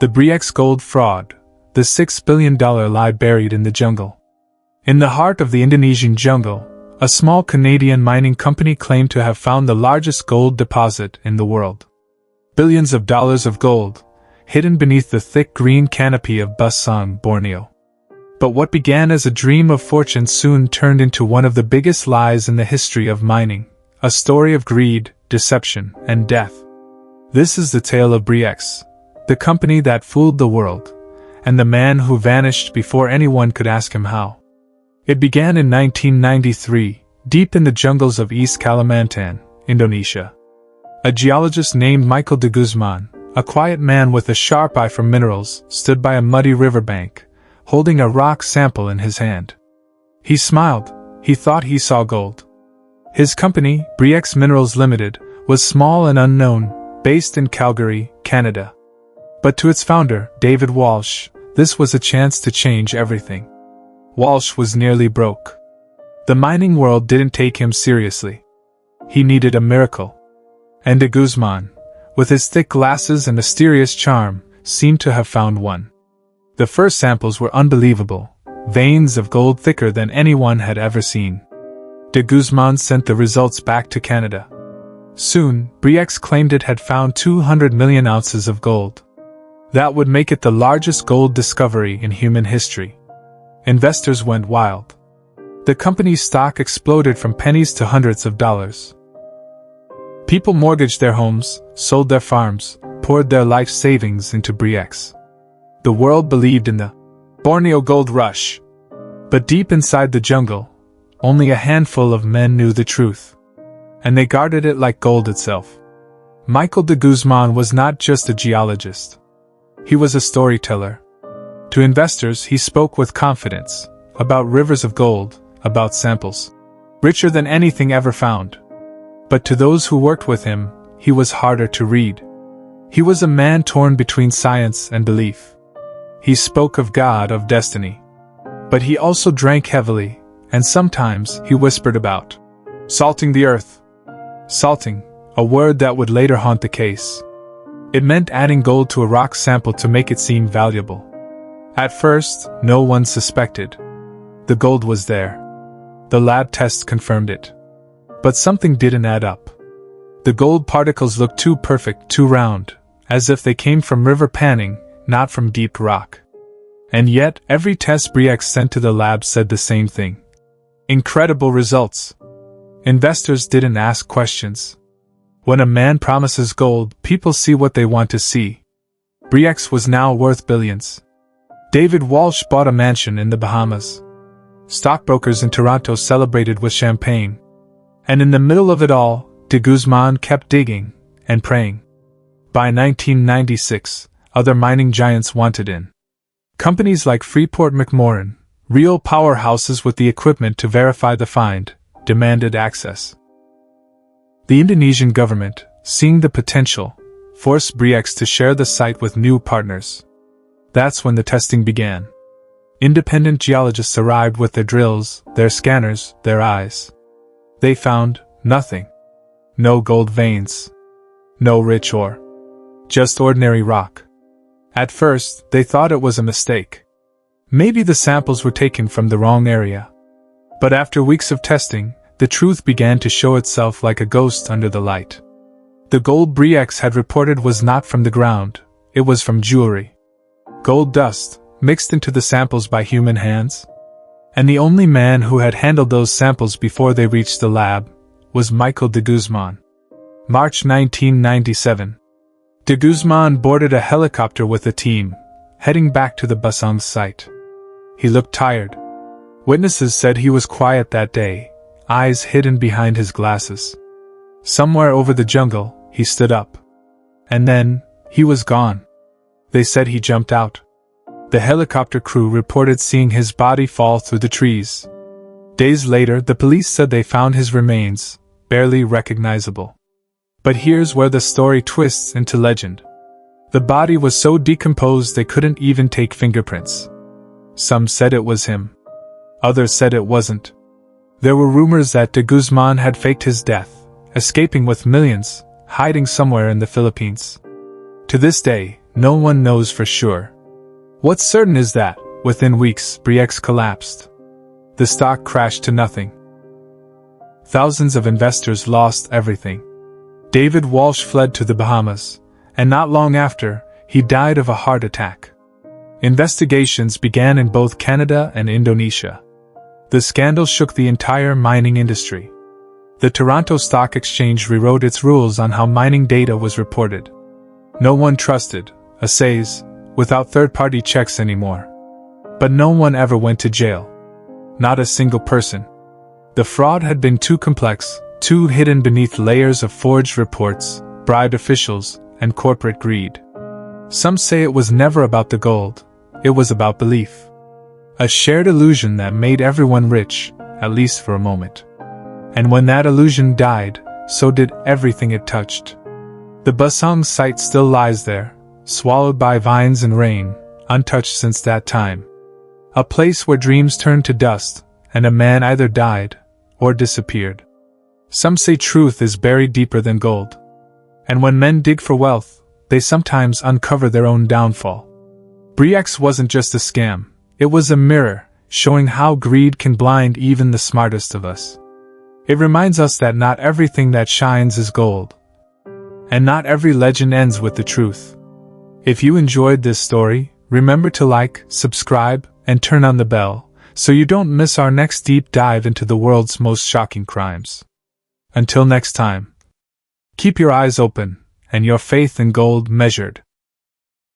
The Bre-X gold fraud, the $6 billion lie buried in the jungle. In the heart of the Indonesian jungle, a small Canadian mining company claimed to have found the largest gold deposit in the world. Billions of dollars of gold, hidden beneath the thick green canopy of Basang, Borneo. But what began as a dream of fortune soon turned into one of the biggest lies in the history of mining, a story of greed, deception, and death. This is the tale of Bre-X, the company that fooled the world, and the man who vanished before anyone could ask him how. It began in 1993, deep in the jungles of East Kalimantan, Indonesia. A geologist named Michael de Guzman, a quiet man with a sharp eye for minerals, stood by a muddy riverbank, holding a rock sample in his hand. He smiled. He thought he saw gold. His company, Bre-X Minerals Limited, was small and unknown, based in Calgary, Canada. But to its founder, David Walsh, this was a chance to change everything. Walsh was nearly broke. The mining world didn't take him seriously. He needed a miracle. And de Guzman, with his thick glasses and mysterious charm, seemed to have found one. The first samples were unbelievable, veins of gold thicker than anyone had ever seen. De Guzman sent the results back to Canada. Soon, Bre-X claimed it had found 200 million ounces of gold. That would make it the largest gold discovery in human history. Investors went wild. The company's stock exploded from pennies to hundreds of dollars. People mortgaged their homes, sold their farms, poured their life savings into Bre-X. The world believed in the Borneo gold rush. But deep inside the jungle, only a handful of men knew the truth. And they guarded it like gold itself. Michael de Guzman was not just a geologist. He was a storyteller. To investors, he spoke with confidence, about rivers of gold, about samples, richer than anything ever found. But to those who worked with him, he was harder to read. He was a man torn between science and belief. He spoke of God, of destiny. But he also drank heavily, and sometimes he whispered about salting the earth. Salting, a word that would later haunt the case. It meant adding gold to a rock sample to make it seem valuable. At first, no one suspected. The gold was there. The lab tests confirmed it. But something didn't add up. The gold particles looked too perfect, too round, as if they came from river panning, not from deep rock. And yet, every test Bre-X sent to the lab said the same thing. Incredible results. Investors didn't ask questions. When a man promises gold, people see what they want to see. Bre-X was now worth billions. David Walsh bought a mansion in the Bahamas. Stockbrokers in Toronto celebrated with champagne. And in the middle of it all, de Guzman kept digging and praying. By 1996, other mining giants wanted in. Companies like Freeport-McMoRan, real powerhouses with the equipment to verify the find, demanded access. The Indonesian government, seeing the potential, forced Bre-X to share the site with new partners. That's when the testing began. Independent geologists arrived with their drills, their scanners, their eyes. They found nothing. No gold veins. No rich ore. Just ordinary rock. At first, they thought it was a mistake. Maybe the samples were taken from the wrong area. But after weeks of testing, the truth began to show itself like a ghost under the light. The gold Bre-X had reported was not from the ground, it was from jewelry. Gold dust, mixed into the samples by human hands. And the only man who had handled those samples before they reached the lab was Michael de Guzman. March 1997. De Guzman boarded a helicopter with a team, heading back to the Basang site. He looked tired. Witnesses said he was quiet that day, eyes hidden behind his glasses. Somewhere over the jungle, he stood up. And then, he was gone. They said he jumped out. The helicopter crew reported seeing his body fall through the trees. Days later, the police said they found his remains, barely recognizable. But here's where the story twists into legend. The body was so decomposed they couldn't even take fingerprints. Some said it was him. Others said it wasn't. There were rumors that de Guzman had faked his death, escaping with millions, hiding somewhere in the Philippines. To this day, no one knows for sure. What's certain is that, within weeks, Bre-X collapsed. The stock crashed to nothing. Thousands of investors lost everything. David Walsh fled to the Bahamas, and not long after, he died of a heart attack. Investigations began in both Canada and Indonesia. The scandal shook the entire mining industry. The Toronto Stock Exchange rewrote its rules on how mining data was reported. No one trusted assays without third-party checks anymore. But no one ever went to jail. Not a single person. The fraud had been too complex, too hidden beneath layers of forged reports, bribed officials, and corporate greed. Some say it was never about the gold, it was about belief. A shared illusion that made everyone rich, at least for a moment. And when that illusion died, so did everything it touched. The Basong site still lies there, swallowed by vines and rain, untouched since that time. A place where dreams turned to dust, and a man either died or disappeared. Some say truth is buried deeper than gold. And when men dig for wealth, they sometimes uncover their own downfall. Bre-X wasn't just a scam, it was a mirror, showing how greed can blind even the smartest of us. It reminds us that not everything that shines is gold. And not every legend ends with the truth. If you enjoyed this story, remember to like, subscribe, and turn on the bell, so you don't miss our next deep dive into the world's most shocking crimes. Until next time, keep your eyes open, and your faith in gold measured.